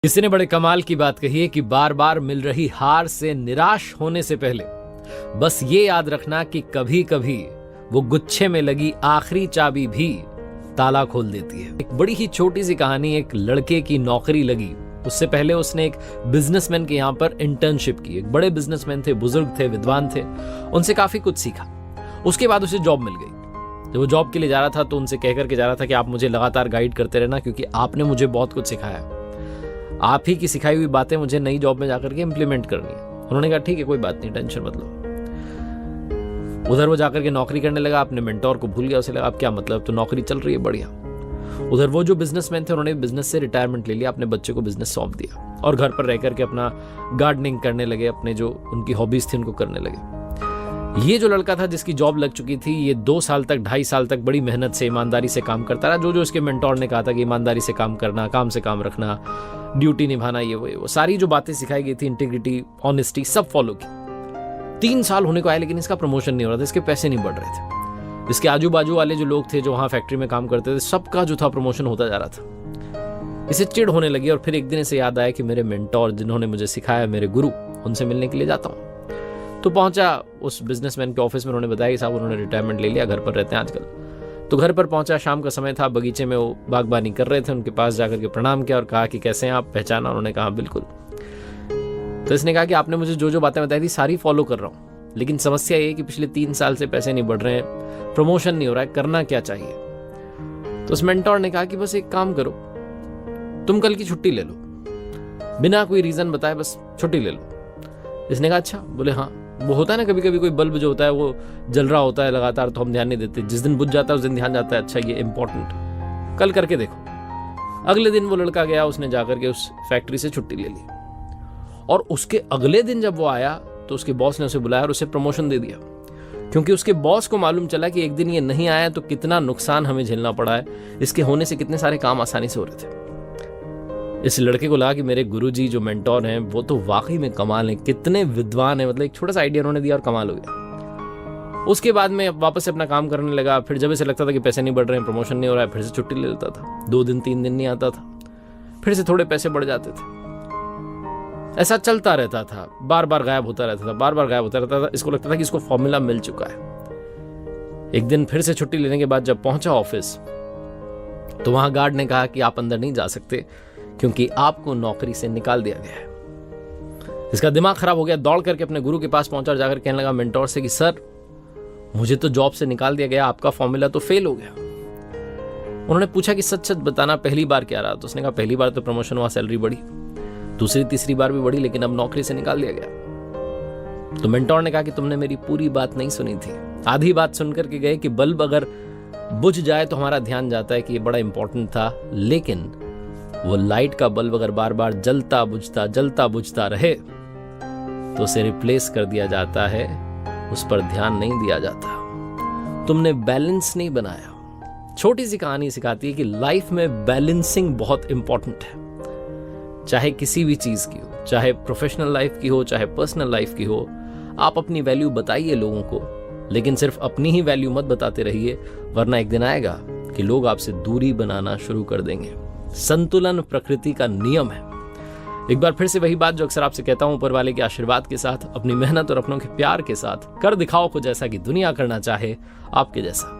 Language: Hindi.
किसी ने बड़े कमाल की बात कही है कि बार बार मिल रही हार से निराश होने से पहले बस ये याद रखना कि कभी कभी वो गुच्छे में लगी आखिरी चाबी भी ताला खोल देती है। एक बड़ी ही छोटी सी कहानी, एक लड़के की नौकरी लगी, उससे पहले उसने एक बिजनेसमैन के यहाँ पर इंटर्नशिप की। एक बड़े बिजनेसमैन थे, बुजुर्ग थे, विद्वान थे, उनसे काफी कुछ सीखा। उसके बाद उसे जॉब मिल गई। जब वो जॉब के लिए जा रहा था तो उनसे कह करके जा रहा था कि आप मुझे लगातार गाइड करते रहना, क्योंकि आपने मुझे बहुत कुछ सिखाया, आप ही की सिखाई हुई बातें मुझे नई जॉब में जाकर के इंप्लीमेंट करनी है। उन्होंने कहा ठीक है, कोई बात नहीं, टेंशन मत लो। उधर वो जाकर के नौकरी करने लगा, अपने मेंटोर को भूल गया। उसे लगा अब क्या मतलब, तो नौकरी चल रही है बढ़िया। उधर वो जो बिजनेसमैन थे उन्होंने बिजनेस से रिटायरमेंट ले लिया, अपने बच्चे को बिजनेस सौंप दिया और घर पर रह करके अपना गार्डनिंग करने लगे, अपने जो उनकी हॉबीज थी उनको करने लगे। ये जो लड़का था जिसकी जॉब लग चुकी थी, ये 2 साल तक, 2.5 साल तक बड़ी मेहनत से, ईमानदारी से काम करता रहा। जो इसके मेंटोर ने कहा था कि ईमानदारी से काम करना, काम से काम रखना, ड्यूटी निभाना, ये वो सारी जो बातें सिखाई गई थी, इंटीग्रिटी, ऑनेस्टी, सब फॉलो की। 3 साल होने को आए लेकिन इसका प्रमोशन नहीं हो रहा था, इसके पैसे नहीं बढ़ रहे थे। इसके आजू बाजू वाले जो लोग थे, जो वहां फैक्ट्री में काम करते थे, सबका जो था प्रमोशन होता जा रहा था। इसे चिढ़ होने लगी और फिर एक दिन इसे याद आया कि मेरे मेंटोर जिन्होंने मुझे सिखाया, मेरे गुरु, उनसे मिलने के लिए जाता हूँ। तो पहुंचा उस बिजनेसमैन के ऑफिस में। उन्होंने बताया कि साहब उन्होंने रिटायरमेंट ले लिया, घर पर रहते हैं आजकल। तो घर पर पहुंचा, शाम का समय था, बगीचे में वो बागबानी कर रहे थे। उनके पास जाकर के प्रणाम किया और कहा कि कैसे हैं आप, पहचाना? उन्होंने कहा बिल्कुल। तो इसने कहा कि आपने मुझे जो जो बातें बताई थी सारी फॉलो कर रहा हूँ, लेकिन समस्या ये है कि पिछले 3 साल से पैसे नहीं बढ़ रहे हैं, प्रमोशन नहीं हो रहा है, करना क्या चाहिए? तो उस मेंटोर ने कहा कि बस एक काम करो, तुम कल की छुट्टी ले लो, बिना कोई रीजन बताए बस छुट्टी ले लो। इसने कहा अच्छा। बोले हाँ, वो होता है ना कभी कभी कोई बल्ब जो होता है वो जल रहा होता है लगातार, तो हम ध्यान नहीं देते, जिस दिन बुझ जाता है उस दिन ध्यान जाता है, अच्छा ये इंपॉर्टेंट, कल करके देखो। अगले दिन वो लड़का गया, उसने जाकर के उस फैक्ट्री से छुट्टी ले ली और उसके अगले दिन जब वो आया तो उसके बॉस ने उसे बुलाया और उसे प्रमोशन दे दिया, क्योंकि उसके बॉस को मालूम चला कि एक दिन ये नहीं आया तो कितना नुकसान हमें झेलना पड़ा है, इसके होने से कितने सारे काम आसानी से हो रहे थे। इस लड़के को लगा कि मेरे गुरुजी जो मेंटोर हैं वो तो वाकई में कमाल हैं, कितने विद्वान हैं, मतलब एक छोटा सा आइडिया उन्होंने दिया और कमाल हो गया। उसके बाद में वापस से अपना काम करने लगा। फिर जब इसे लगता था कि पैसे नहीं बढ़ रहे हैं, प्रमोशन नहीं हो रहा है, फिर से छुट्टी ले लेता था। 2 दिन 3 दिन नहीं आता था, फिर से थोड़े पैसे बढ़ जाते थे। ऐसा चलता रहता था, बार बार गायब होता रहता था, बार बार गायब होता रहता था। इसको लगता था कि इसको फॉर्मूला मिल चुका है। एक दिन फिर से छुट्टी लेने के बाद जब पहुंचा ऑफिस तो वहां गार्ड ने कहा कि आप अंदर नहीं जा सकते क्योंकि आपको नौकरी से निकाल दिया गया है। इसका दिमाग खराब हो गया, दौड़ करके अपने गुरु के पास पहुंचा और जाकर कहने लगा मेंटोर से कि सर मुझे तो जॉब से निकाल दिया गया, आपका फॉर्मूला तो फेल हो गया। उन्होंने पूछा कि सच सच बताना, पहली बार क्या रहा? तो उसने कहा पहली बार तो प्रमोशन हुआ, सैलरी बढ़ी, दूसरी तीसरी बार भी बढ़ी, लेकिन अब नौकरी से निकाल दिया गया। तो मेंटोर ने कहा कि तुमने मेरी पूरी बात नहीं सुनी थी, आधी बात सुनकर के गए कि बल्ब अगर बुझ जाए तो हमारा ध्यान जाता है कि ये बड़ा इंपॉर्टेंट था, लेकिन वो लाइट का बल्ब अगर बार बार जलता बुझता रहे तो उसे रिप्लेस कर दिया जाता है, उस पर ध्यान नहीं दिया जाता। तुमने बैलेंस नहीं बनाया। छोटी सी कहानी सिखाती है कि लाइफ में बैलेंसिंग बहुत इंपॉर्टेंट है, चाहे किसी भी चीज की हो, चाहे प्रोफेशनल लाइफ की हो, चाहे पर्सनल लाइफ की हो। आप अपनी वैल्यू बताइए लोगों को, लेकिन सिर्फ अपनी ही वैल्यू मत बताते रहिए, वरना एक दिन आएगा कि लोग आपसे दूरी बनाना शुरू कर देंगे। संतुलन प्रकृति का नियम है। एक बार फिर से वही बात जो अक्सर आपसे कहता हूं, ऊपर वाले के आशीर्वाद के साथ, अपनी मेहनत और अपनों के प्यार के साथ कर दिखाओ कुछ ऐसा कि दुनिया करना चाहे आपके जैसा।